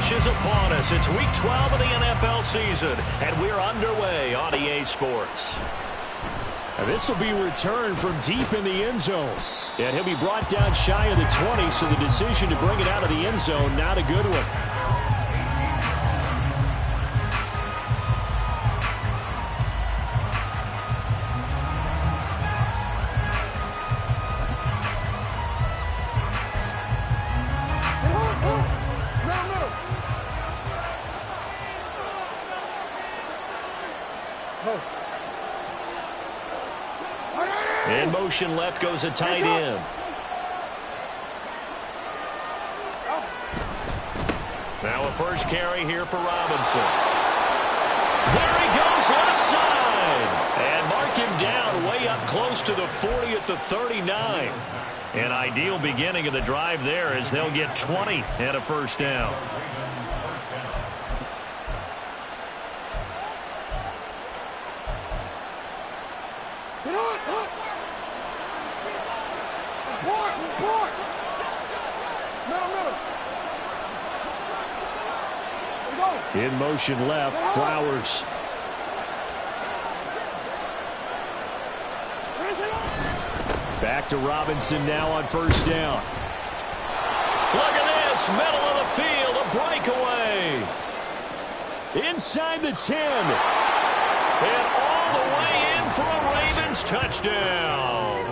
rush is upon us. It's Week 12 of the NFL season, and we're underway on EA Sports. And this will be returned from deep in the end zone. And he'll be brought down shy of the 20, so the decision to bring it out of the end zone, not a good one. In motion left goes a tight end. Now a first carry here for Robinson. There he goes left side. And mark him down way up close to the 40 at the 39. An ideal beginning of the drive there as they'll get 20 and a first down. In motion left, Flowers. Back to Robinson now on first down. Look at this, middle of the field, a breakaway. Inside the 10. And all the way in for a Ravens touchdown.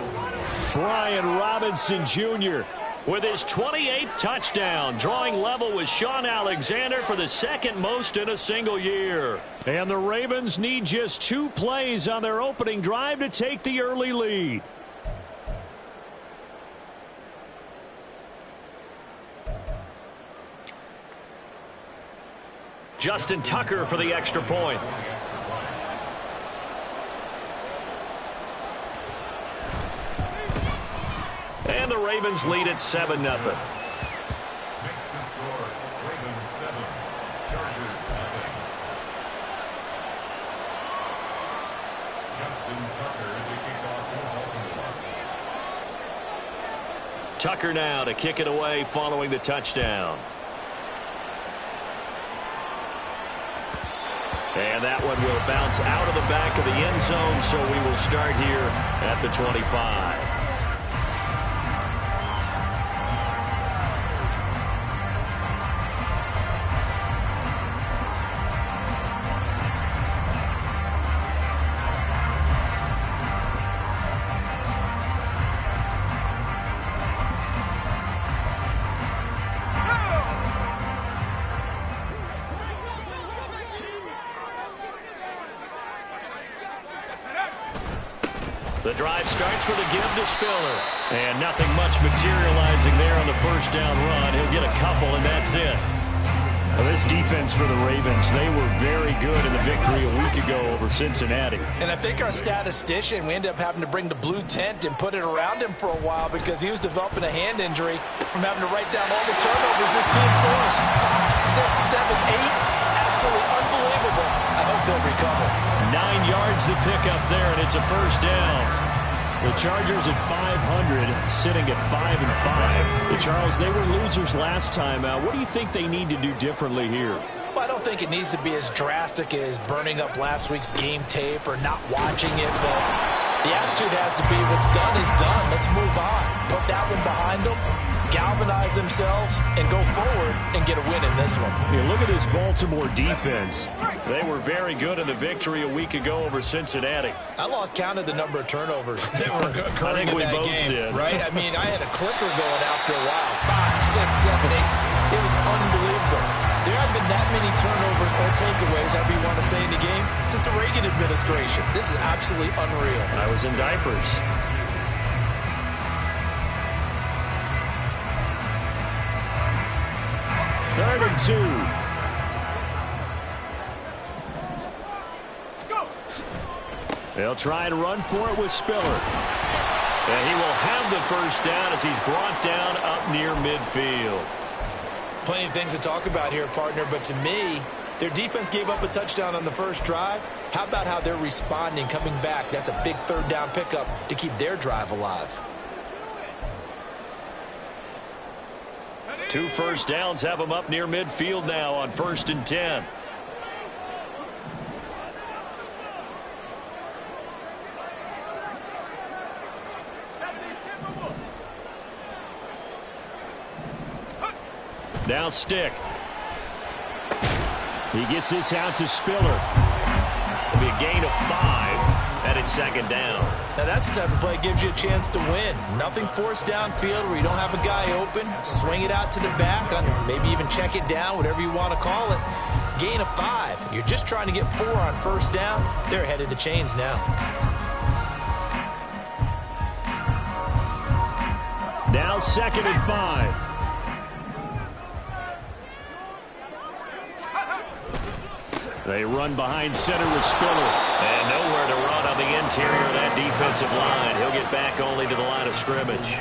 Brian Robinson Jr. with his 28th touchdown, drawing level with Sean Alexander for the second most in a single year. And the Ravens need just 2 plays on their opening drive to take the early lead. Justin Tucker for the extra point. And the Ravens lead at 7-0. Makes the score Ravens 7, Chargers 0. Justin Tucker to kick off for Baltimore. Tucker now to kick it away following the touchdown. And that one will bounce out of the back of the end zone, so we will start here at the 25. The drive starts with a give to Spiller. And nothing much materializing there on the first down run. He'll get a couple, and that's it. Well, this defense for the Ravens, they were very good in the victory a week ago over Cincinnati. And I think our statistician, we ended up having to bring the blue tent and put it around him for a while because he was developing a hand injury from having to write down all the turnovers this team forced. 5, 6, 7, 8. Absolutely unbelievable. I hope they'll recover. 9 yards to pick up there, and it's a first down. The Chargers at 500, sitting at 5-5. The Charles, they were losers last time out. What do you think they need to do differently here? Well, I don't think it needs to be as drastic as burning up last week's game tape or not watching it, but the attitude has to be what's done is done. Let's move on. Put that one behind them, galvanize themselves, and go forward and get a win in this one. Yeah, look at this Baltimore defense. They were very good in the victory a week ago over Cincinnati. I lost count of the number of turnovers that were occurring in that game, did. right? I mean, I had a clicker going after a while. 5, 6, 7, 8. It was unbelievable. There haven't been that many turnovers or takeaways, however you want to say, in the game since the Reagan administration. This is absolutely unreal. I was in diapers. Third and 2. They'll try and run for it with Spiller. And he will have the first down as he's brought down up near midfield. Plenty of things to talk about here, partner, but to me, their defense gave up a touchdown on the first drive. How about how they're responding, coming back? That's a big third down pickup to keep their drive alive. 2 first downs have them up near midfield now on 1st and 10. Now Stick. He gets this out to Spiller. It'll be a gain of 5, and it's 2nd down. Now that's the type of play that gives you a chance to win. Nothing forced downfield where you don't have a guy open. Swing it out to the back, maybe even check it down, whatever you want to call it. Gain of 5. You're just trying to get 4 on 1st down. They're ahead of the chains now. Now 2nd and 5. They run behind center with Spiller. And nowhere to run on the interior of that defensive line. He'll get back only to the line of scrimmage.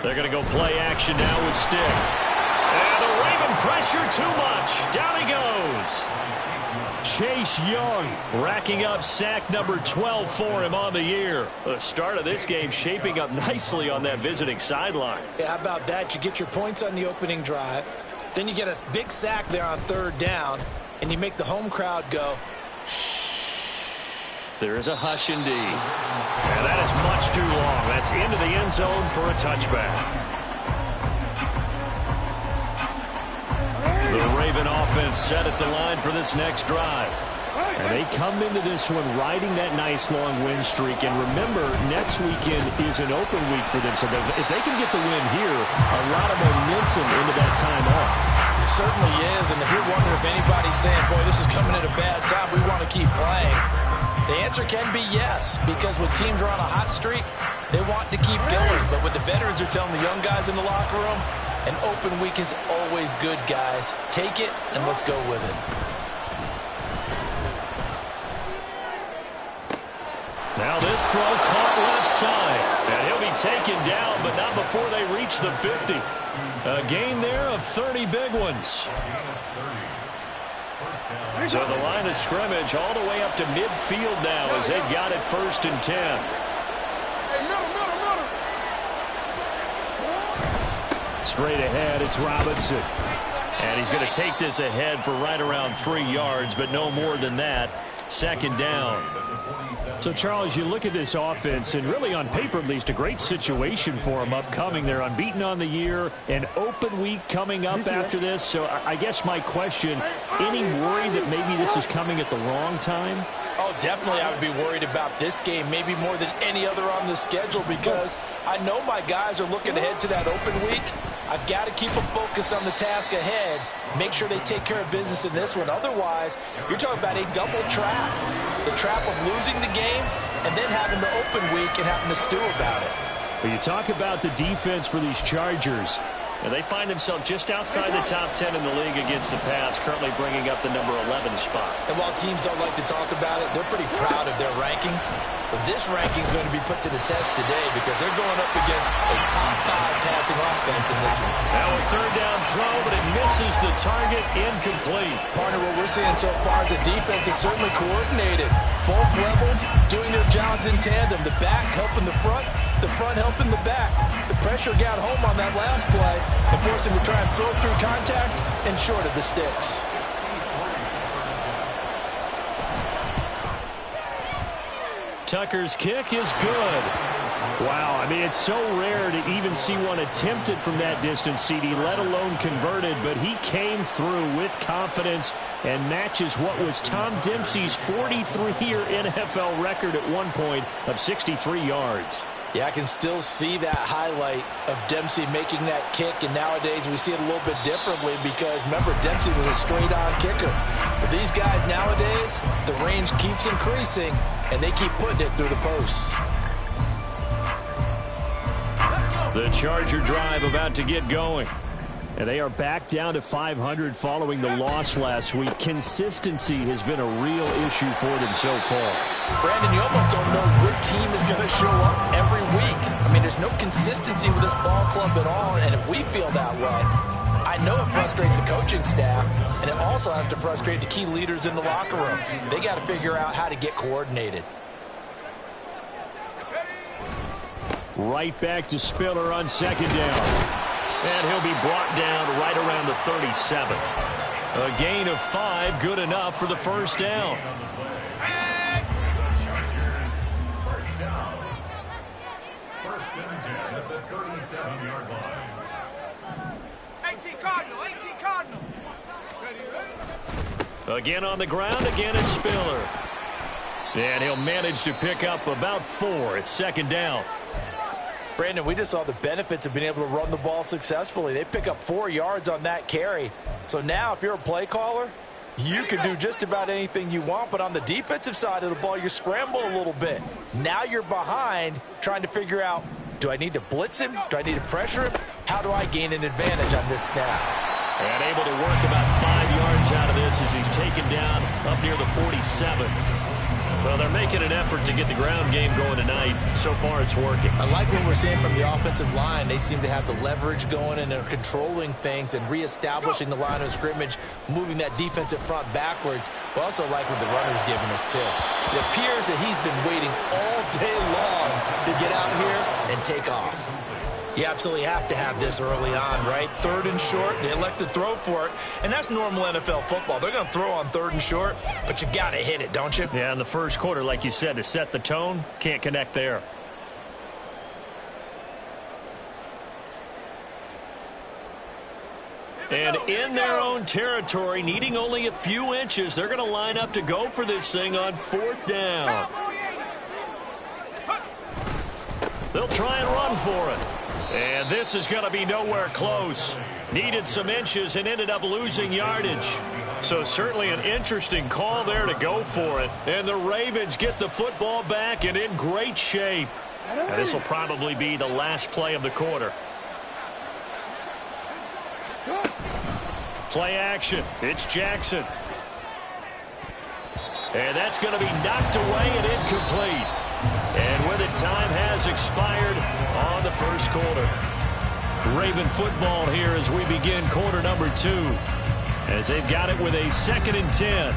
They're going to go play action now with Stick. And the Raven pressure too much. Down he goes. Chase Young racking up sack number 12 for him on the year. The start of this game shaping up nicely on that visiting sideline. Yeah, how about that? You get your points on the opening drive. Then you get a big sack there on 3rd down, and you make the home crowd go, shh. There is a hush indeed. And that is much too long. That's into the end zone for a touchback. The Raven offense set at the line for this next drive. And they come into this one riding that nice long win streak. And remember, next weekend is an open week for them. So if they can get the win here, a lot of momentum into that time off. It certainly is. And if you're wondering if anybody's saying, boy, this is coming at a bad time, we want to keep playing, the answer can be yes. Because when teams are on a hot streak, they want to keep going. But what the veterans are telling the young guys in the locker room, an open week is always good, guys. Take it and let's go with it. Now this throw caught left side. And he'll be taken down, but not before they reach the 50. A gain there of 30 big ones. So the line of scrimmage all the way up to midfield now as they've got it 1st and 10. Straight ahead, it's Robinson. And he's going to take this ahead for right around 3 yards, but no more than that. 2nd down. So, Charles, you look at this offense, and really on paper at least, a great situation for them upcoming. They're unbeaten on the year, an open week coming up after this. So I guess my question, any worry that maybe this is coming at the wrong time? Oh, definitely I would be worried about this game, maybe more than any other on the schedule, because I know my guys are looking ahead to that open week. I've got to keep them focused on the task ahead, make sure they take care of business in this one. Otherwise, you're talking about a double trap. The trap of losing the game and then having the open week and having to stew about it. Well, you talk about the defense for these Chargers. And they find themselves just outside the top 10 in the league against the pass, currently bringing up the number 11 spot. And while teams don't like to talk about it, they're pretty proud of their rankings. But this ranking is going to be put to the test today because they're going up against a top 5 passing offense in this one. Now a 3rd down throw, but it misses the target, incomplete. Partner, what we're seeing so far is the defense is certainly coordinated. Both levels doing their jobs in tandem. The back helping the front helping the back. The pressure got home on that last play and forced him to try and throw through contact and short of the sticks. Tucker's kick is good. Wow, I mean, it's so rare to even see one attempted from that distance, CD, let alone converted, but he came through with confidence and matches what was Tom Dempsey's 43-year NFL record at one point of 63 yards. Yeah, I can still see that highlight of Dempsey making that kick, and nowadays we see it a little bit differently because, remember, Dempsey was a straight-on kicker. But these guys nowadays, the range keeps increasing, and they keep putting it through the posts. The Charger drive about to get going. And they are back down to 500 following the loss last week. Consistency has been a real issue for them so far. Brandon, you almost don't know what team is going to show up every week. I mean, there's no consistency with this ball club at all, and if we feel that way, I know it frustrates the coaching staff, and it also has to frustrate the key leaders in the locker room. They got to figure out how to get coordinated. Right back to Spiller on second down. And he'll be brought down right around the 37. A gain of 5, good enough for the first down. First down. First and 10 at the 37-yard line. 18 Cardinal, 18 Cardinal. Again on the ground, again it's Spiller. And he'll manage to pick up about 4 at second down. Brandon, we just saw the benefits of being able to run the ball successfully. They pick up 4 yards on that carry. So now if you're a play caller, you can do just about anything you want. But on the defensive side of the ball, you're scrambling a little bit. Now you're behind trying to figure out, do I need to blitz him? Do I need to pressure him? How do I gain an advantage on this snap? And able to work about 5 yards out of this as he's taken down up near the 47. Well, they're making an effort to get the ground game going tonight. So far, it's working. I like what we're seeing from the offensive line. They seem to have the leverage going, and they're controlling things and reestablishing the line of scrimmage, moving that defensive front backwards. But also like what the runner's giving us, too. It appears that he's been waiting all day long to get out here and take off. You absolutely have to have this early on, right? 3rd and short, they elect to throw for it, and that's normal NFL football. They're going to throw on 3rd and short, but you've got to hit it, don't you? Yeah, in the first quarter, like you said, to set the tone, can't connect there. And in their own territory, needing only a few inches, they're going to line up to go for this thing on 4th down. They'll try and run for it. And this is going to be nowhere close. Needed some inches and ended up losing yardage. So certainly an interesting call there to go for it. And the Ravens get the football back and in great shape. And this will probably be the last play of the quarter. Play action. It's Jackson. And that's going to be knocked away and incomplete. And with it, time has expired on the first quarter. Raven football here as we begin quarter number 2. As they've got it with a 2nd and 10.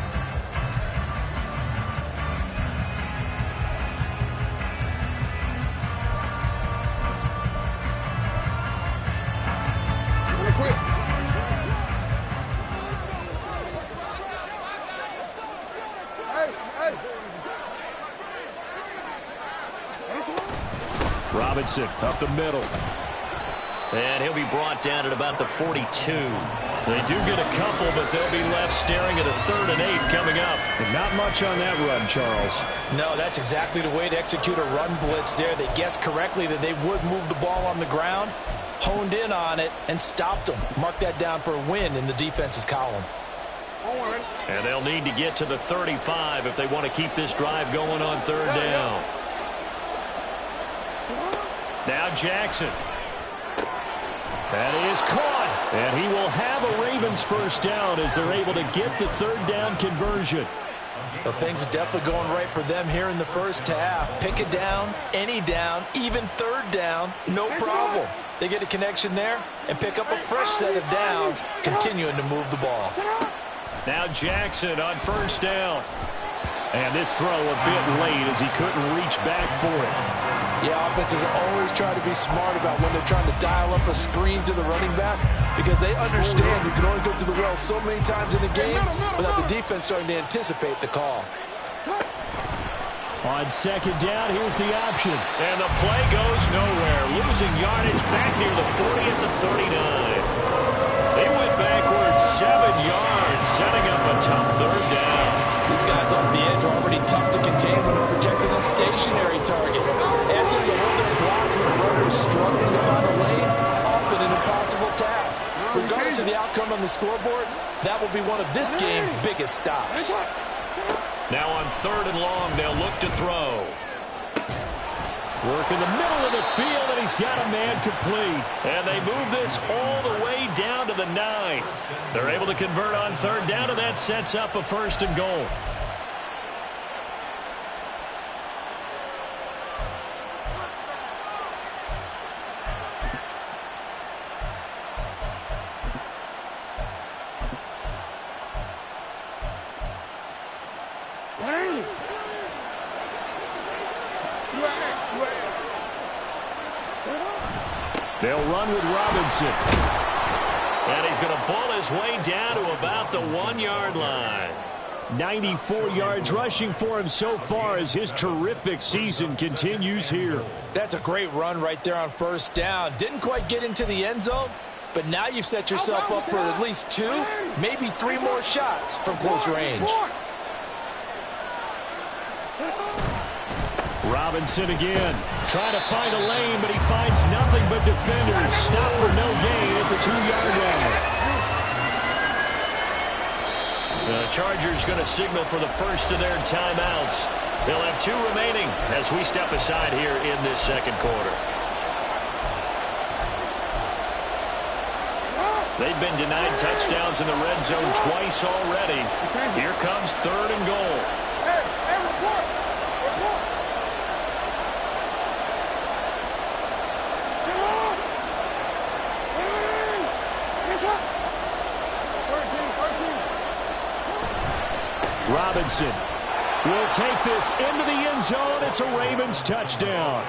Robinson up the middle. And he'll be brought down at about the 42. They do get a couple, but they'll be left staring at a 3rd and 8 coming up. And not much on that run, Charles. No, that's exactly the way to execute a run blitz there. They guessed correctly that they would move the ball on the ground, honed in on it, and stopped them. Mark that down for a win in the defense's column. And they'll need to get to the 35 if they want to keep this drive going on 3rd down. Now Jackson. That is caught. And he will have a Ravens first down as they're able to get the 3rd down conversion. Well, things are definitely going right for them here in the first half. Pick a down, any down, even 3rd down, no problem. They get a connection there and pick up a fresh set of downs, continuing to move the ball. Now Jackson on first down. And this throw a bit late as he couldn't reach back for it. Yeah, offenses always try to be smart about when they're trying to dial up a screen to the running back because they understand you can only go to the well so many times in a game without the defense starting to anticipate the call. On 2nd down, here's the option. And the play goes nowhere. Losing yardage back near the 40 at the 39. They went backwards 7 yards, setting up a tough 3rd down. These guys off the edge are already tough to contain when they're protecting a stationary target. Asking them to hold their blocks when the runner is struggling to find a lane, often an impossible task. Regardless of the outcome on the scoreboard, that will be one of this game's biggest stops. Now on 3rd and long, they'll look to throw. Work in the middle of the field, and he's got a man complete. And they move this all the way down to the 9. They're able to convert on 3rd down, and that sets up a 1st and goal. They'll run with Robinson. And he's going to pull his way down to about the 1-yard line. 94 yards rushing for him so far as his terrific season continues here. That's a great run right there on first down. Didn't quite get into the end zone, but now you've set yourself up for at least 2, maybe 3 more shots from close range. Robinson again, trying to find a lane, but he finds nothing but defenders. Stop for no gain at the 2-yard line. The Chargers going to signal for the first of their timeouts. They'll have 2 remaining as we step aside here in this second quarter. They've been denied touchdowns in the red zone twice already. Here comes 3rd and goal. Robinson will take this into the end zone. It's a Ravens touchdown.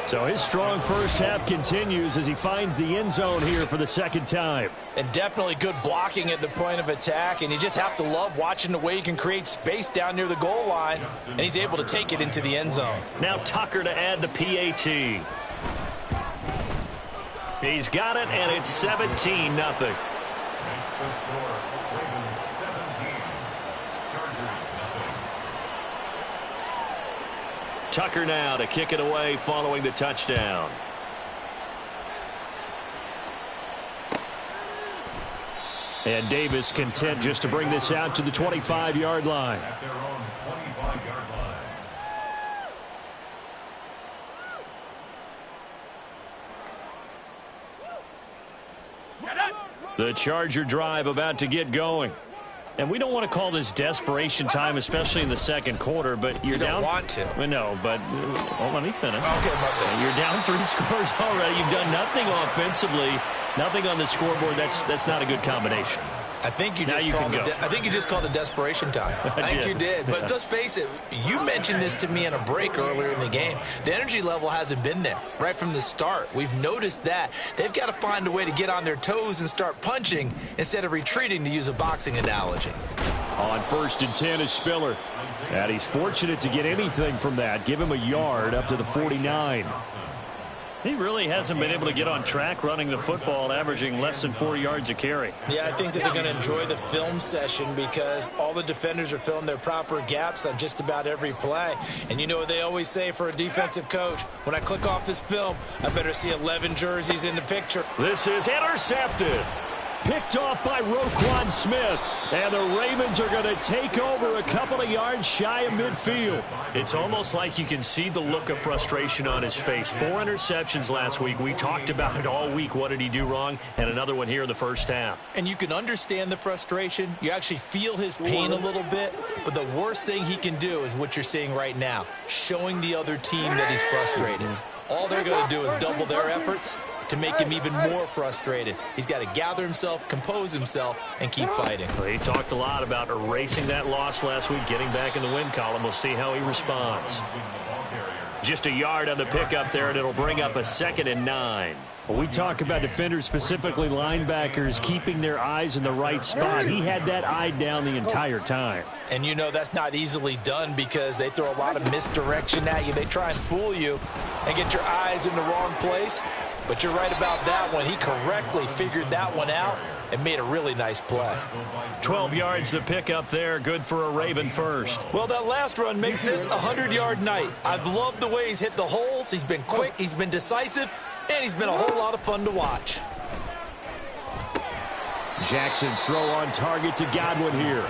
So his strong first half continues as he finds the end zone here for the second time. And definitely good blocking at the point of attack, and you just have to love watching the way he can create space down near the goal line, and he's able to take it into the end zone. Now Tucker to add the PAT. He's got it, and it's 17-0. Makes the score. Ravens 17. Chargers 0. Tucker now to kick it away following the touchdown. And Davis content just to bring this out to the 25-yard line. At their own 25-yard line. The Charger drive about to get going. And we don't want to call this desperation time, especially in the second quarter, but you're down. You don't want to. No, but let me finish. Okay, my bad. You're down 3 scores already. You've done nothing offensively, nothing on the scoreboard. That's not a good combination. I think you just called it desperation time. I think you did. But let's face it, you mentioned this to me in a break earlier in the game. The energy level hasn't been there right from the start. We've noticed that. They've got to find a way to get on their toes and start punching instead of retreating, to use a boxing analogy. On 1st and 10 is Spiller. And he's fortunate to get anything from that. Give him a yard up to the 49. He really hasn't been able to get on track running the football, averaging less than 4 yards a carry. Yeah, I think that they're going to enjoy the film session because all the defenders are filling their proper gaps on just about every play. And you know what they always say for a defensive coach? When I click off this film, I better see 11 jerseys in the picture. This is intercepted. Picked off by Roquan Smith. And the Ravens are going to take over a couple of yards shy of midfield. It's almost like you can see the look of frustration on his face. 4 interceptions last week. We talked about it all week. What did he do wrong? And another one here in the first half. And you can understand the frustration. You actually feel his pain a little bit. But the worst thing he can do is what you're seeing right now, showing the other team that he's frustrated. All they're going to do is double their efforts to make him even more frustrated. He's got to gather himself, compose himself, and keep fighting. Well, he talked a lot about erasing that loss last week, getting back in the win column. We'll see how he responds. Just a yard on the pickup there, and it'll bring up a 2nd and 9. Well, we talk about defenders, specifically linebackers, keeping their eyes in the right spot. He had that eye down the entire time. And you know that's not easily done because they throw a lot of misdirection at you. They try and fool you and get your eyes in the wrong place. But you're right about that one. He correctly figured that one out and made a really nice play. 12 yards the pickup there. Good for a Raven first. Well, that last run makes this a 100-yard night. I've loved the way he's hit the holes. He's been quick. He's been decisive. And he's been a whole lot of fun to watch. Jackson's throw on target to Godwin here.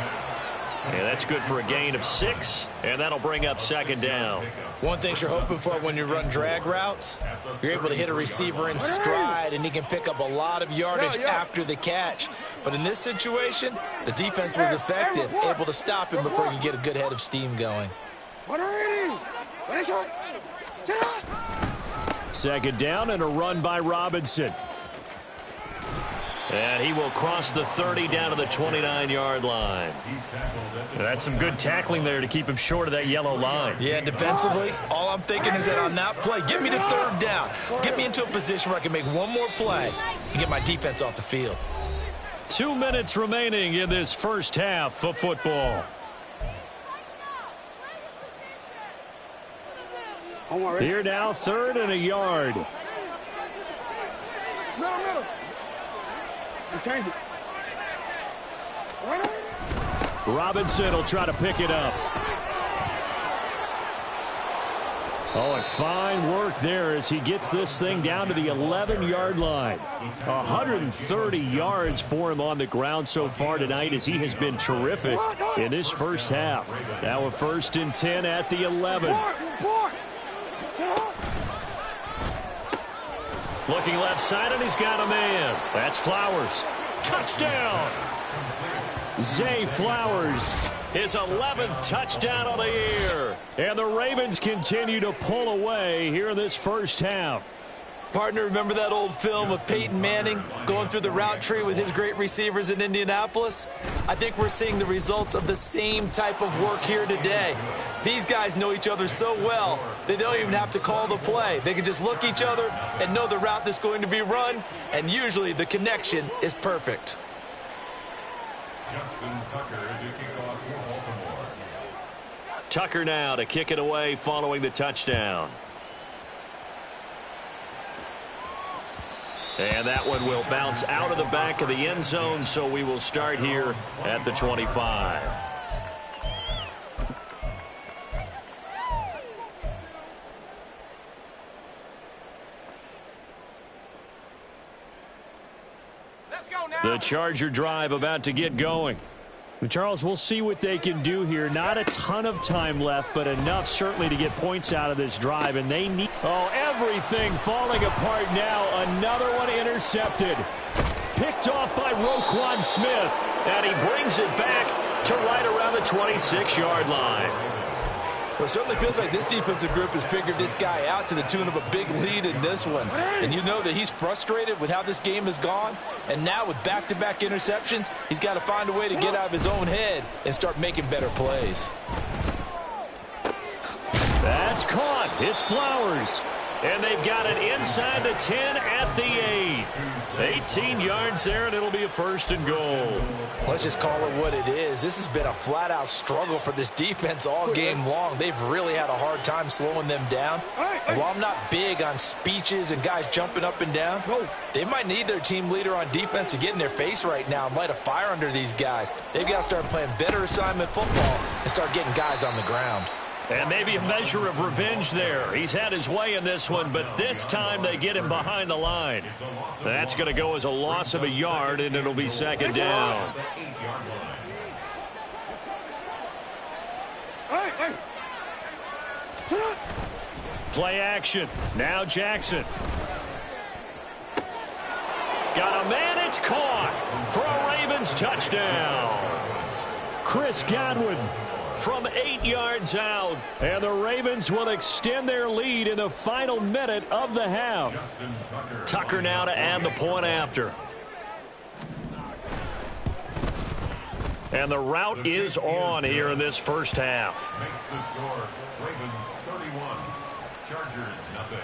Yeah, that's good for a gain of 6, and that'll bring up 2nd down. One thing you're hoping for when you run drag routes, you're able to hit a receiver in stride, and he can pick up a lot of yardage after the catch. But in this situation, the defense was effective, able to stop him before he could get a good head of steam going. 2nd down and a run by Robinson. And he will cross the 30 down to the 29-yard line. That's some good tackling there to keep him short of that yellow line. Yeah, defensively, all I'm thinking is that on that play, get me to third down. Get me into a position where I can make one more play and get my defense off the field. 2 minutes remaining in this first half of football. Here now, 3rd and a yard. Middle. Change it. Robinson will try to pick it up. Oh, and fine work there as he gets this thing down to the 11-yard line. 130 yards for him on the ground so far tonight as he has been terrific in this first half. Now a 1st and 10 at the 11. Looking left side, and he's got a man. That's Flowers. Touchdown! Zay Flowers. His 11th touchdown of the year. And the Ravens continue to pull away here in this first half. Partner, remember that old film of Peyton Manning going through the route tree with his great receivers in Indianapolis? I think we're seeing the results of the same type of work here today. These guys know each other so well, they don't even have to call the play. They can just look each other and know the route that's going to be run, and usually the connection is perfect. Justin Tucker to kick off for Baltimore. Tucker now to kick it away following the touchdown. And that one will bounce out of the back of the end zone, so we will start here at the 25. Let's go now. The Charger drive about to get going. Charles, we'll see what they can do here. Not a ton of time left, but enough certainly to get points out of this drive. And they need... Oh, everything falling apart now. Another one intercepted. Picked off by Roquan Smith. And he brings it back to right around the 26-yard line. Well, it certainly feels like this defensive group has figured this guy out to the tune of a big lead in this one. And you know that he's frustrated with how this game has gone. And now with back-to-back interceptions, he's got to find a way to get out of his own head and start making better plays. That's caught. It's Flowers. And they've got it inside the 10 at the 8. 18 yards there, and it'll be a 1st and goal. Let's just call it what it is. This has been a flat-out struggle for this defense all game long. They've really had a hard time slowing them down. And while I'm not big on speeches and guys jumping up and down, they might need their team leader on defense to get in their face right now and light a fire under these guys. They've got to start playing better assignment football and start getting guys on the ground. And maybe a measure of revenge there. He's had his way in this one, but this time they get him behind the line. That's going to go as a loss of a yard, and it'll be 2nd down. Play action. Now Jackson. Got a man, it's caught for a Ravens touchdown. Chris Godwin. From 8 yards out. And the Ravens will extend their lead in the final minute of the half. Tucker now to add the point after. And the route is on here in this first half. Makes the score Ravens 31, Chargers nothing.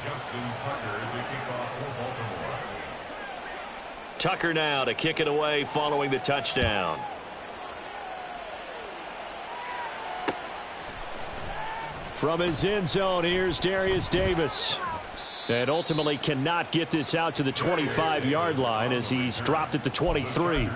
Justin Tucker to kick off for Baltimore. Tucker now to kick it away following the touchdown. From his end zone, here's Darius Davis. And ultimately cannot get this out to the 25-yard line as he's dropped at the 23.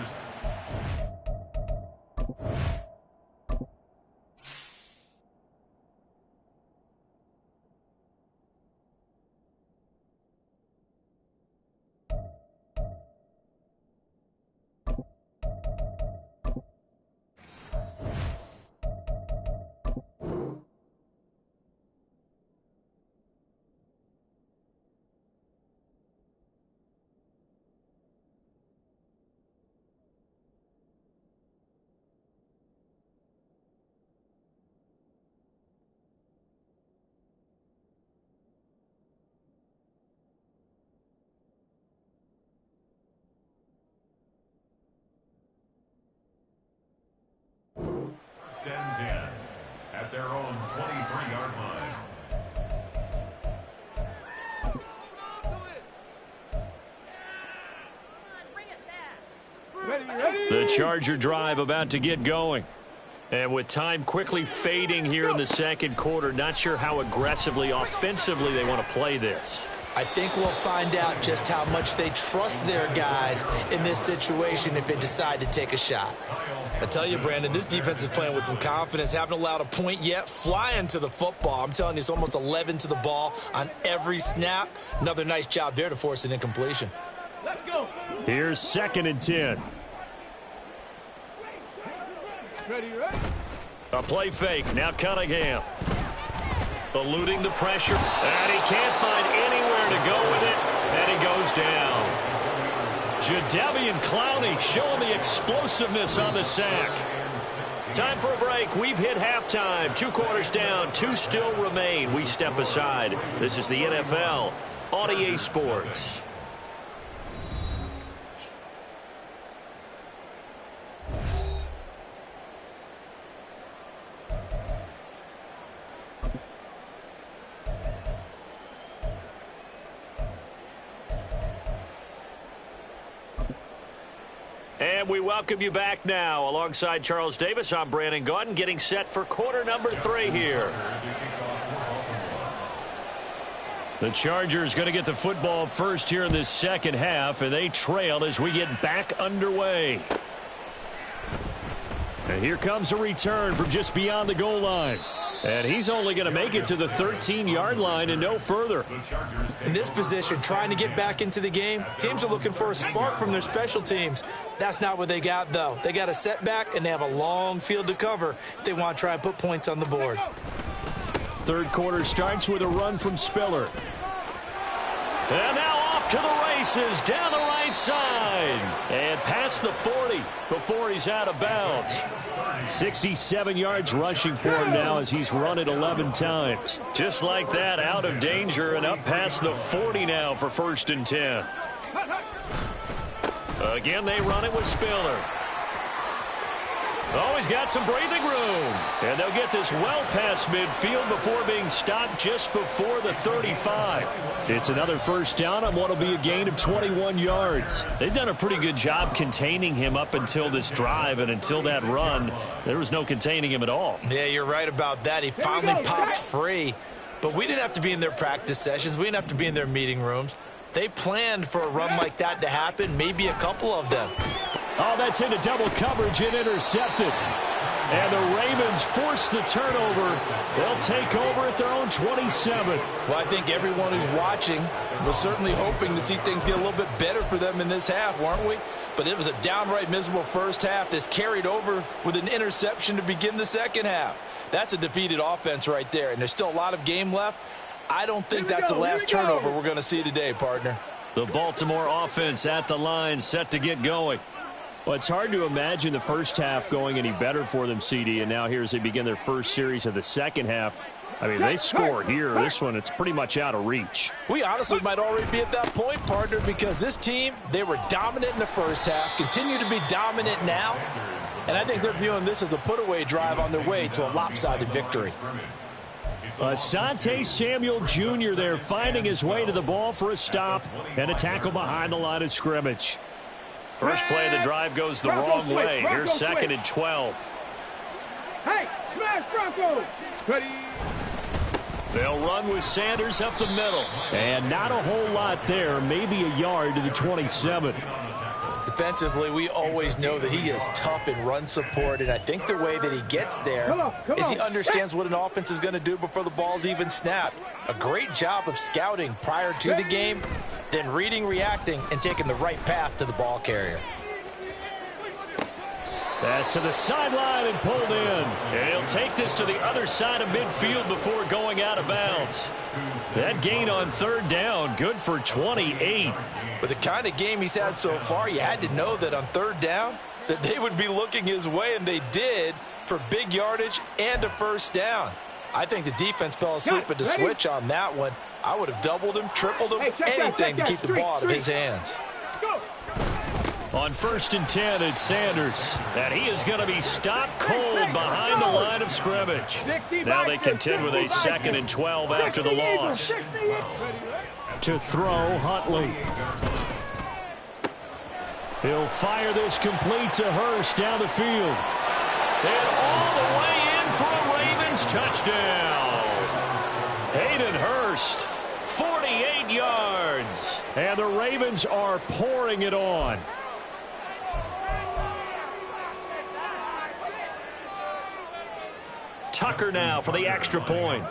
and 10 at their own 23-yard line. The Charger drive about to get going. And with time quickly fading here in the second quarter, not sure how aggressively, offensively they want to play this. I think we'll find out just how much they trust their guys in this situation if they decide to take a shot. I tell you, Brandon, this defense is playing with some confidence. Haven't allowed a point yet. Flying to the football. I'm telling you, it's almost 11 to the ball on every snap. Another nice job there to force an incompletion. Let's go. Here's 2nd and 10. Ready, ready. A play fake. Now Cunningham. Eluding the pressure. And he can't find anywhere to go with it. And he goes down. Jadeveon Clowney showing the explosiveness on the sack. Time for a break. We've hit halftime. 2 quarters down. 2 still remain. We step aside. This is the NFL on EA Sports. And we welcome you back now. Alongside Charles Davis, I'm Brandon Gaudin, getting set for quarter number 3 here. The Chargers going to get the football first here in this second half, and they trail as we get back underway. And here comes a return from just beyond the goal line. And he's only going to make it to the 13-yard line and no further. In this position, trying to get back into the game, teams are looking for a spark from their special teams. That's not what they got, though. They got a setback, and they have a long field to cover if they want to try and put points on the board. Third quarter starts with a run from Spiller. And now off to the races down the right side. And past the 40 before he's out of bounds. 67 yards rushing for him now as he's run it 11 times. Just like that, out of danger and up past the 40 now for 1st and 10. Again, they run it with Spiller. Oh, he's got some breathing room. And they'll get this well past midfield before being stopped just before the 35. It's another first down on what will be a gain of 21 yards. They've done a pretty good job containing him up until this drive, and until that run, there was no containing him at all. Yeah, you're right about that. He finally popped free. But we didn't have to be in their practice sessions. We didn't have to be in their meeting rooms. They planned for a run like that to happen, maybe a couple of them. Oh, that's into double coverage and intercepted. And the Ravens force the turnover. They'll take over at their own 27. Well, I think everyone who's watching was certainly hoping to see things get a little bit better for them in this half, weren't we? But it was a downright miserable first half. This carried over with an interception to begin the second half. That's a defeated offense right there, and there's still a lot of game left. I don't think that's the last turnover we're going to see today, partner. The Baltimore offense at the line, set to get going. Well, it's hard to imagine the first half going any better for them, CD, and now here as they begin their first series of the second half. I mean, they score here. This one, it's pretty much out of reach. We honestly might already be at that point, partner, because this team, they were dominant in the first half, continue to be dominant now, and I think they're viewing this as a put-away drive on their way to a lopsided victory. Asante Samuel Jr. there finding his way to the ball for a stop and a tackle behind the line of scrimmage. First play of the drive goes the wrong way. Here's 2nd and 12. Hey, smash Bronco. Ready. They'll run with Sanders up the middle. And not a whole lot there. Maybe a yard to the 27. Defensively, we always know that he is tough in run support, and I think the way that he gets there is he understands what an offense is going to do before the ball's even snapped. A great job of scouting prior to the game, then reading, reacting, and taking the right path to the ball carrier. Pass to the sideline and pulled in. And he'll take this to the other side of midfield before going out of bounds. That gain on 3rd down, good for 28. With the kind of game he's had so far, you had to know that on 3rd down that they would be looking his way, and they did, for big yardage and a first down. I think the defense fell asleep at the switch on that one. I would have doubled him, tripled him, anything to keep the ball out of his hands. On 1st and 10, it's Sanders. And he is going to be stopped cold behind the line of scrimmage. Now they contend with a 2nd and 12 after the loss. To throw, Huntley. He'll fire this complete to Hurst down the field. And all the way in for a Ravens touchdown. Hayden Hurst, 48 yards. And the Ravens are pouring it on. Tucker now for the extra point.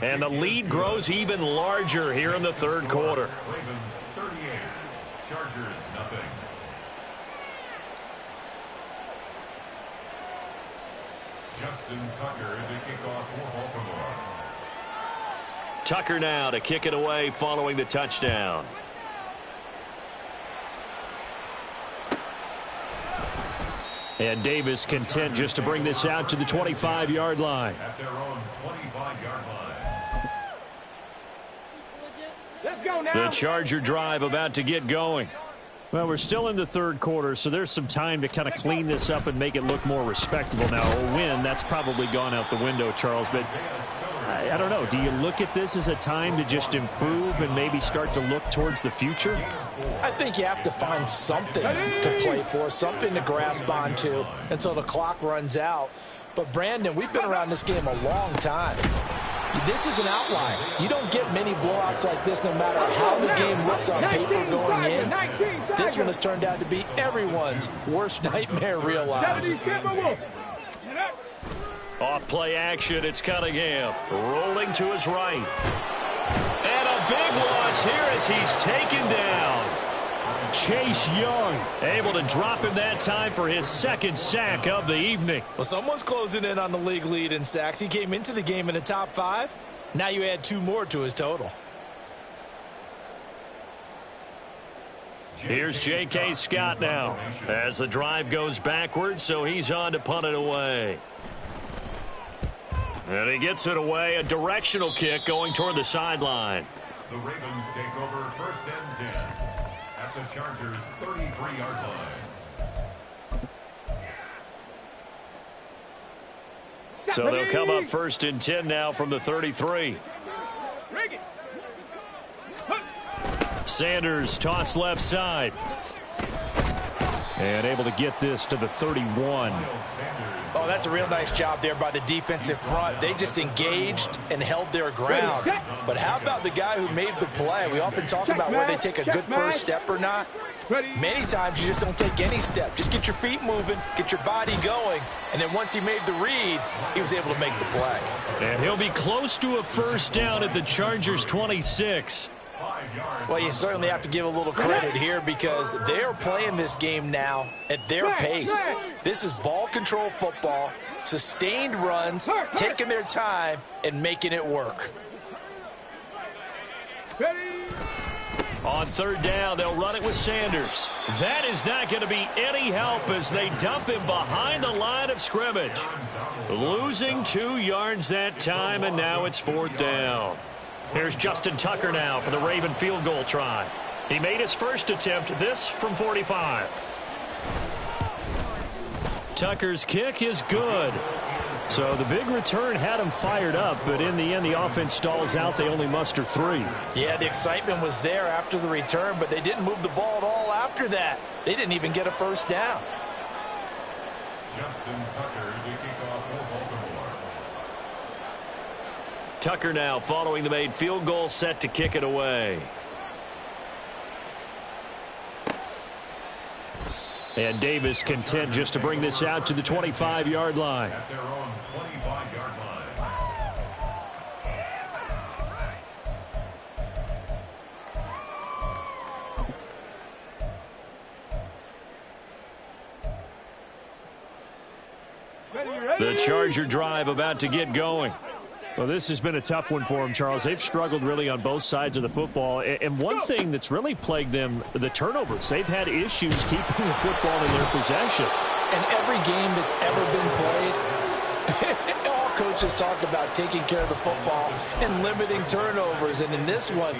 And the lead grows even larger here in the 3rd quarter. Ravens 38, Chargers nothing. Justin Tucker to kick off for Baltimore. Tucker now to kick it away following the touchdown. And Davis content just to bring this out to the 25-yard line. At their own 25-yard line. Let's go now. The Charger drive about to get going. Well, we're still in the 3rd quarter, so there's some time to kind of clean this up and make it look more respectable. Now, a win, that's probably gone out the window, Charles, but I don't know. Do you look at this as a time to just improve and maybe start to look towards the future? I think you have to find something to play for, something to grasp onto until the clock runs out. But, Brandon, we've been around this game a long time. This is an outlier. You don't get many blowouts like this no matter how the game looks on paper going in. This one has turned out to be everyone's worst nightmare realized. Off play action, it's Cunningham rolling to his right. And a big loss here as he's taken down. Chase Young able to drop him that time for his 2nd sack of the evening. Well, someone's closing in on the league lead in sacks. He came into the game in the top 5. Now you add 2 more to his total. Here's J.K. Scott now as the drive goes backwards, so he's on to punt it away. And he gets it away, a directional kick going toward the sideline. The Ravens take over 1st and 10 at the Chargers' 33-yard line. So they'll come up 1st and 10 now from the 33. Sanders toss left side. And able to get this to the 31. Oh, that's a real nice job there by the defensive front. They just engaged and held their ground. But how about the guy who made the play? We often talk about where they take a good first step or not. Many times you just don't take any step. Just get your feet moving, get your body going, and then once he made the read, he was able to make the play. And he'll be close to a 1st down at the Chargers' 26. Well, you certainly have to give a little credit here because they're playing this game now at their pace. This is ball control football, sustained runs, taking their time and making it work. On 3rd down, they'll run it with Sanders. That is not going to be any help as they dump him behind the line of scrimmage. Losing 2 yards that time, and now it's 4th down. Here's Justin Tucker now for the Raven field goal try. He made his first attempt, this from 45. Tucker's kick is good. So the big return had him fired up, but in the end, the offense stalls out. They only muster 3. Yeah, the excitement was there after the return, but they didn't move the ball at all after that. They didn't even get a 1st down. Justin Tucker to kick off for Baltimore. Tucker now following the made field goal, set to kick it away. And Davis content just to bring this out to the 25-yard line. At their own 25-yard line. The Charger drive about to get going. Well, this has been a tough one for them, Charles. They've struggled really on both sides of the football. And one thing that's really plagued them, the turnovers. They've had issues keeping the football in their possession. And every game that's ever been played, all coaches talk about taking care of the football and limiting turnovers. And in this one,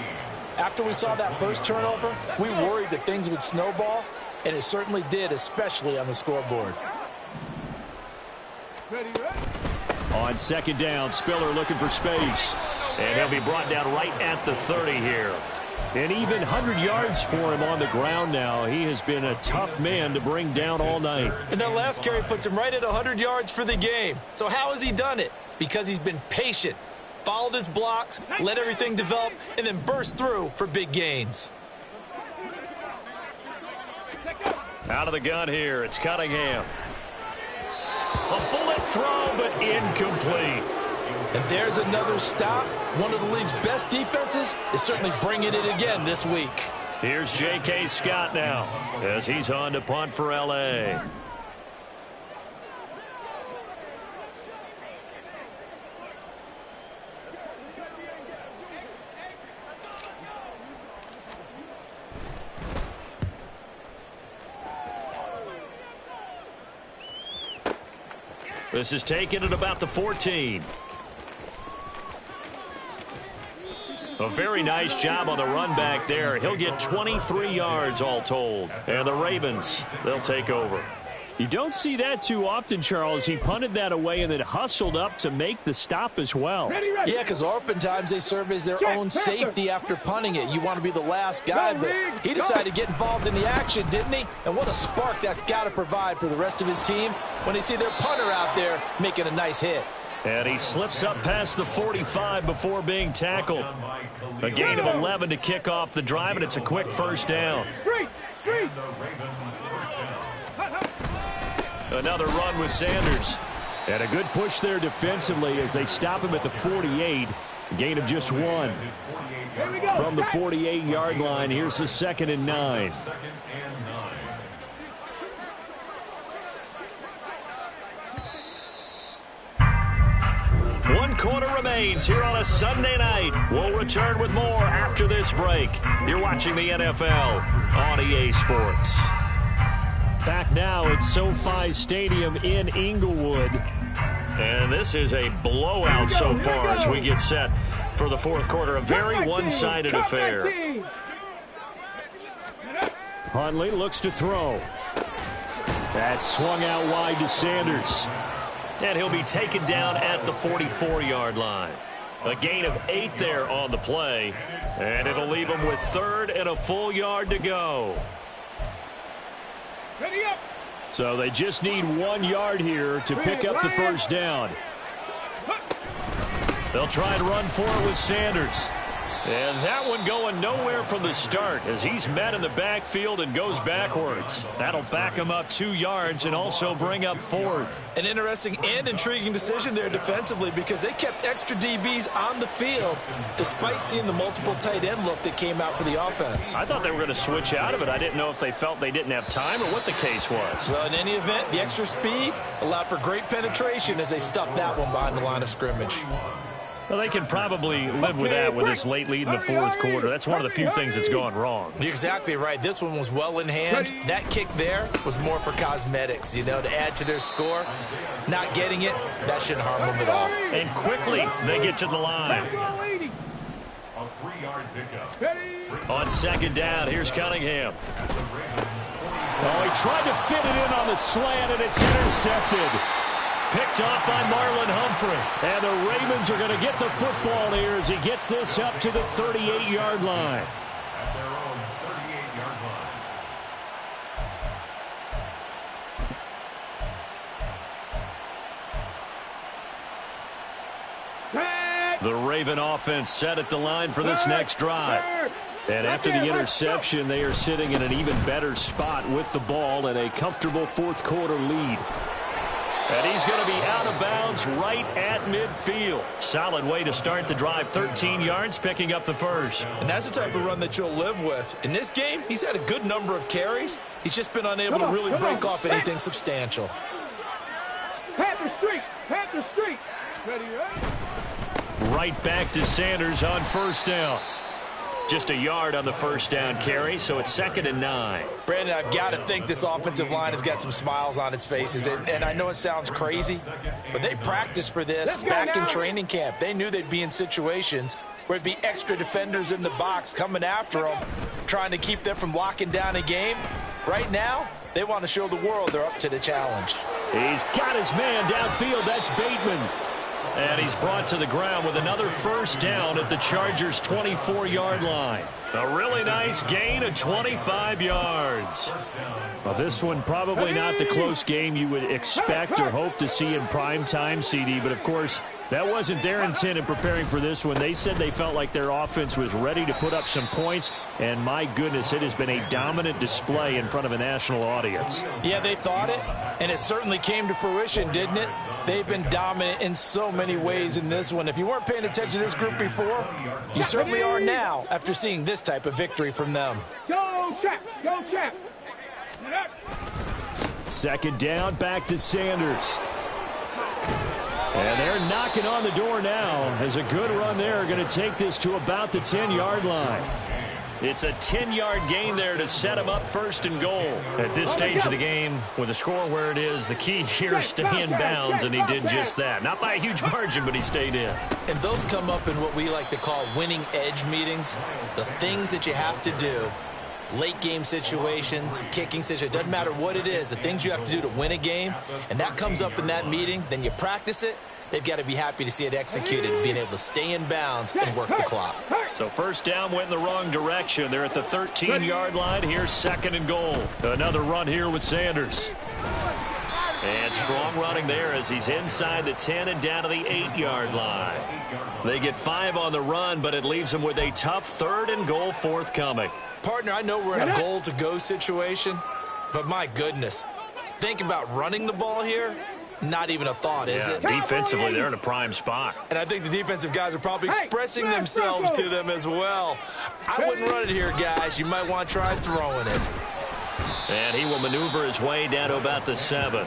after we saw that first turnover, we worried that things would snowball, and it certainly did, especially on the scoreboard. On second down, Spiller looking for space. And he'll be brought down right at the 30 here. And even 100 yards for him on the ground now. He has been a tough man to bring down all night. And that last carry puts him right at 100 yards for the game. So how has he done it? Because he's been patient, followed his blocks, let everything develop, and then burst through for big gains. Out of the gun here, it's Cunningham. A bullet throw, but incomplete. And there's another stop. One of the league's best defenses is certainly bringing it again this week. Here's J.K. Scott now as he's on to punt for L.A. This is taken at about the 14. A very nice job on the run back there. He'll get 23 yards all told. And the Ravens, they'll take over. You don't see that too often, Charles. He punted that away and then hustled up to make the stop as well. Yeah, because oftentimes they serve as their own safety after punting it. You want to be the last guy, but he decided to get involved in the action, didn't he? And what a spark that's got to provide for the rest of his team when they see their punter out there making a nice hit. And he slips up past the 45 before being tackled. A gain of 11 to kick off the drive, and it's a quick first down. Another run with Sanders. And a good push there defensively as they stop him at the 48. Gain of just 1. From the 48-yard line, here's the 2nd and 9. One quarter remains here on a Sunday night. We'll return with more after this break. You're watching the NFL on EA Sports. Back now at SoFi Stadium in Inglewood. And this is a blowout so far as we get set for the fourth quarter. A very one-sided affair. Huntley looks to throw. That's swung out wide to Sanders. And he'll be taken down at the 44-yard line. A gain of 8 there on the play. And it'll leave him with 3rd and a full yard to go. So they just need 1 yard here to pick up the first down. They'll try and run for it with Sanders. And that one going nowhere from the start as he's met in the backfield and goes backwards. That'll back him up 2 yards and also bring up 4th. An interesting and intriguing decision there defensively because they kept extra DBs on the field despite seeing the multiple tight end look that came out for the offense. I thought they were going to switch out of it. I didn't know if they felt they didn't have time or what the case was. Well, in any event, the extra speed allowed for great penetration as they stuffed that one behind the line of scrimmage. Well, they can probably live with that with this late lead in the fourth quarter. That's one of the few things that's gone wrong. You're exactly right. This one was well in hand. That kick there was more for cosmetics, you know, to add to their score. Not getting it, that shouldn't harm them at all. And quickly, they get to the line. A 3-yard pickup. On second down, here's Cunningham. Oh, he tried to fit it in on the slant, and it's intercepted. Picked off by Marlon Humphrey. And the Ravens are going to get the football here as he gets this up to the 38-yard line. At their own 38-yard line. The Raven offense set at the line for this next drive. And after the interception, they are sitting in an even better spot with the ball and a comfortable fourth quarter lead. And he's going to be out of bounds right at midfield. Solid way to start the drive. 13 yards, picking up the first. And that's the type of run that you'll live with. In this game, he's had a good number of carries. He's just been unable to really break off anything substantial. Panther Street. Ready, right? Right back to Sanders on first down. Just a yard on the first down carry, so it's 2nd and 9. Brandon, I've got to think this offensive line has got some smiles on its faces. And I know it sounds crazy, but they practiced for this back in training camp. They knew they'd be in situations where it'd be extra defenders in the box coming after them, trying to keep them from locking down a game. Right now, they want to show the world they're up to the challenge. He's got his man downfield. That's Bateman. And he's brought to the ground with another first down at the Chargers' 24-yard line. A really nice gain of 25 yards. Well, this one probably not the close game you would expect or hope to see in prime time, CD. But, of course, that wasn't their intent in preparing for this one. They said they felt like their offense was ready to put up some points. And, my goodness, it has been a dominant display in front of a national audience. Yeah, they thought it, and it certainly came to fruition, didn't it? They've been dominant in so many ways in this one. If you weren't paying attention to this group before, you certainly are now after seeing this type of victory from them. Go, Champ! Go, Champ! 2nd down, back to Sanders. And they're knocking on the door now as a good run there. Going to take this to about the 10-yard line. It's a 10-yard gain there to set him up 1st and goal. At this stage of the game, with the score where it is, the key here is stay in bounds, and he did just that. Not by a huge margin, but he stayed in. And those come up in what we like to call winning edge meetings. The things that you have to do, late game situations, kicking situations, doesn't matter what it is, the things you have to do to win a game, and that comes up in that meeting, then you practice it. They've got to be happy to see it executed, being able to stay in bounds and work the clock. So first down went in the wrong direction. They're at the 13-yard line. Here's 2nd and goal. Another run here with Sanders. And strong running there as he's inside the 10 and down to the 8-yard line. They get 5 on the run, but it leaves them with a tough 3rd and goal forthcoming. Partner, I know we're in a goal-to-go situation, but my goodness, think about running the ball here. Not even a thought, is it? Defensively, they're in a prime spot. And I think the defensive guys are probably expressing themselves to them as well. I wouldn't run it here, guys. You might want to try throwing it. And he will maneuver his way down to about the 7.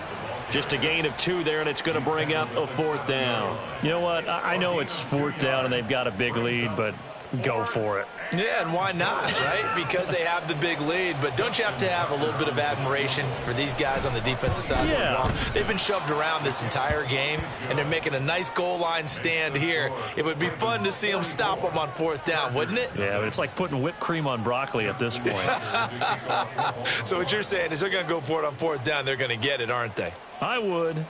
Just a gain of 2 there, and it's going to bring up a 4th down. You know what? I know it's 4th down, and they've got a big lead, but go for it. Yeah, and why not, right? Because they have the big lead. But don't you have to have a little bit of admiration for these guys on the defensive side of the ball? They've been shoved around this entire game, and they're making a nice goal line stand here. It would be fun to see them stop them on 4th down, wouldn't it? Yeah, but it's like putting whipped cream on broccoli at this point. So what you're saying is they're going to go for it on 4th down. They're going to get it, aren't they? I would.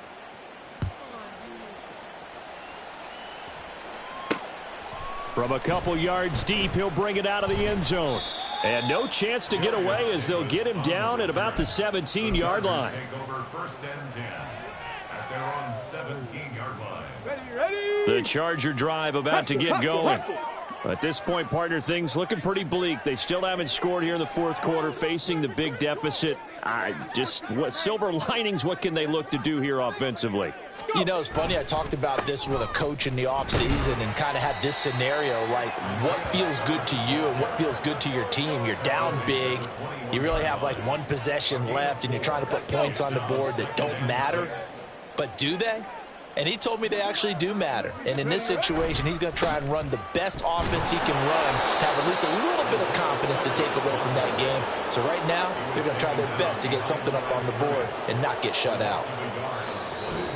From a couple yards deep, he'll bring it out of the end zone. And no chance to get away as they'll get him down at about the 17-yard line. The Charger drive about to get going. At this point, partner, things looking pretty bleak. They still haven't scored here in the 4th quarter, facing the big deficit. What silver linings, what can they look to do here offensively? You know, it's funny. I talked about this with a coach in the offseason and kind of had this scenario, like what feels good to you and what feels good to your team. You're down big. You really have like 1 possession left, and you're trying to put points on the board that don't matter. But do they? And he told me they actually do matter. And in this situation, he's going to try and run the best offense he can run, have at least a little bit of confidence to take away from that game. So right now, they're going to try their best to get something up on the board and not get shut out.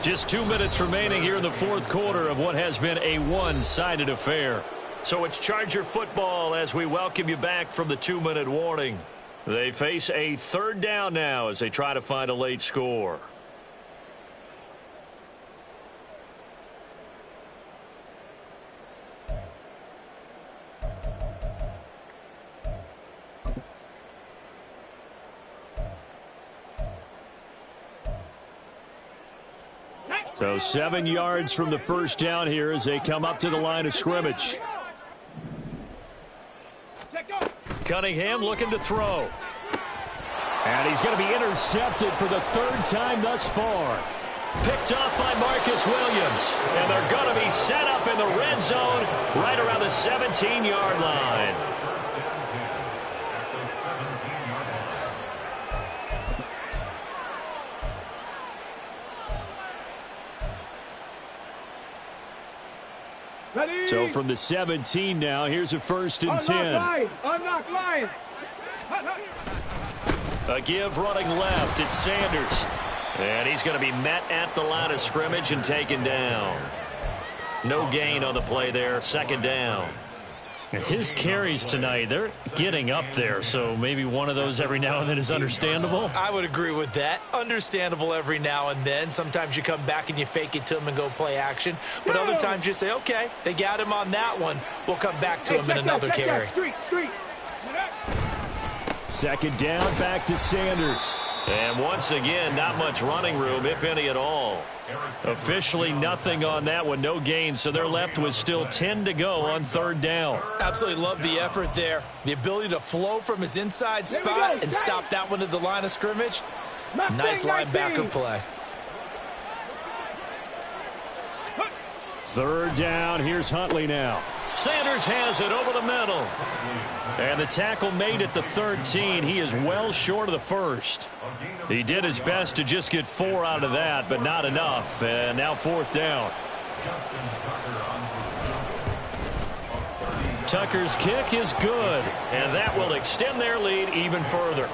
Just 2 minutes remaining here in the 4th quarter of what has been a one-sided affair. So it's Charger football as we welcome you back from the 2-minute warning. They face a 3rd down now as they try to find a late score. So 7 yards from the first down here as they come up to the line of scrimmage. Cunningham looking to throw. And he's going to be intercepted for the 3rd time thus far. Picked off by Marcus Williams. And they're going to be set up in the red zone right around the 17-yard line. Ready? So from the 17 now, here's a 1st and 10. Unlock line. A give running left. It's Sanders. And he's going to be met at the line of scrimmage and taken down. No gain on the play there. 2nd down. His carries tonight, they're getting up there, so maybe one of those every now and then is understandable. I would agree with that. Understandable every now and then. Sometimes you come back and you fake it to him and go play action. But other times you say, okay, they got him on that one. We'll come back to him in another carry. Street. 2nd down, back to Sanders. And once again, not much running room, if any at all. Officially nothing on that one, no gain, so they're left with still 10 to go on 3rd down. Absolutely love the effort there. The ability to flow from his inside spot and stop that one at the line of scrimmage. Nice linebacker play. 3rd down, here's Huntley now. Sanders has it over the middle. And the tackle made at the 13. He is well short of the 1st. He did his best to just get 4 out of that, but not enough. And now 4th down. Tucker's kick is good, and that will extend their lead even further.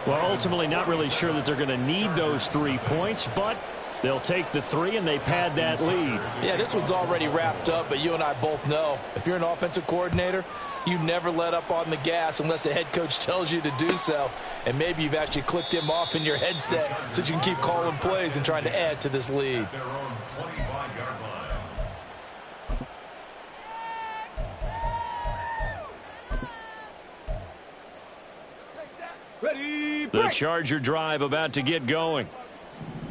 Well, ultimately not really sure that they're going to need those 3 points, but they'll take the 3 and they pad that lead. Yeah, this one's already wrapped up, but you and I both know if you're an offensive coordinator, you never let up on the gas unless the head coach tells you to do so. And maybe you've actually clicked him off in your headset so you can keep calling plays and trying to add to this lead. Ready? The Charger drive about to get going.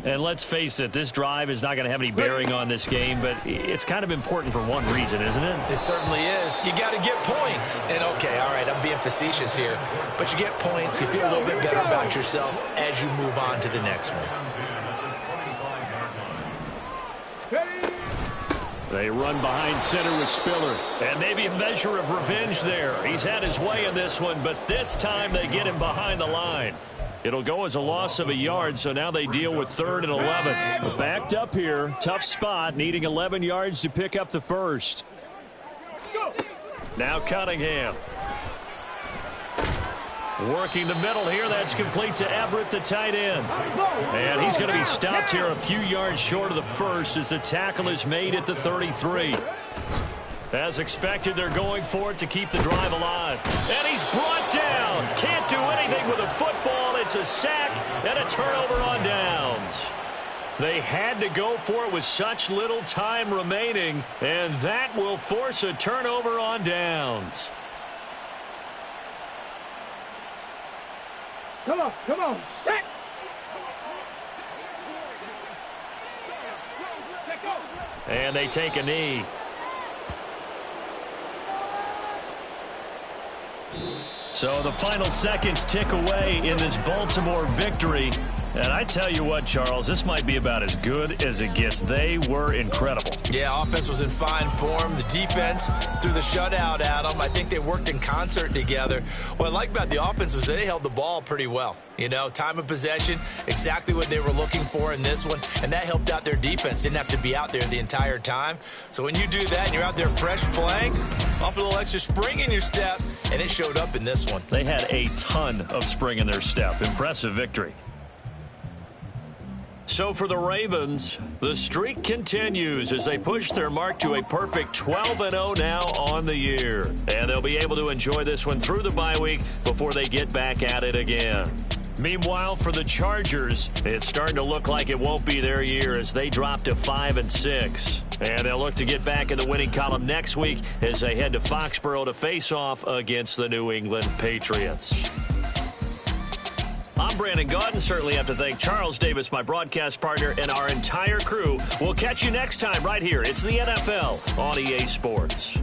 And let's face it, this drive is not going to have any bearing on this game, but it's kind of important for one reason, isn't it? It certainly is. You got to get points. And, okay, all right, I'm being facetious here. But you get points, you feel a little bit better about yourself as you move on to the next one. They run behind center with Spiller. And maybe a measure of revenge there. He's had his way in this one, but this time they get him behind the line. It'll go as a loss of a yard, so now they deal with 3rd and 11. Backed up here, tough spot, needing 11 yards to pick up the 1st. Now Cunningham. Working the middle here, that's complete to Everett, the tight end. And he's going to be stopped here a few yards short of the 1st as the tackle is made at the 33. As expected, they're going for it to keep the drive alive. And he's brought down. Can't do anything with a football. It's a sack and a turnover on downs. They had to go for it with such little time remaining, and that will force a turnover on downs. Come on, set. And they take a knee. So the final seconds tick away in this Baltimore victory. And I tell you what, Charles, this might be about as good as it gets. They were incredible. Yeah, offense was in fine form. The defense threw the shutout at them. I think they worked in concert together. What I like about the offense was they held the ball pretty well. You know, time of possession, exactly what they were looking for in this one, and that helped out their defense. Didn't have to be out there the entire time. So when you do that and you're out there fresh playing, off a little extra spring in your step, and it showed up in this one. They had a ton of spring in their step. Impressive victory. So for the Ravens, the streak continues as they push their mark to a perfect 12-0 now on the year. And they'll be able to enjoy this one through the bye week before they get back at it again. Meanwhile, for the Chargers, it's starting to look like it won't be their year as they drop to 5-6. And they'll look to get back in the winning column next week as they head to Foxborough to face off against the New England Patriots. I'm Brandon Gaudin. Certainly have to thank Charles Davis, my broadcast partner, and our entire crew. We'll catch you next time right here. It's the NFL on EA Sports.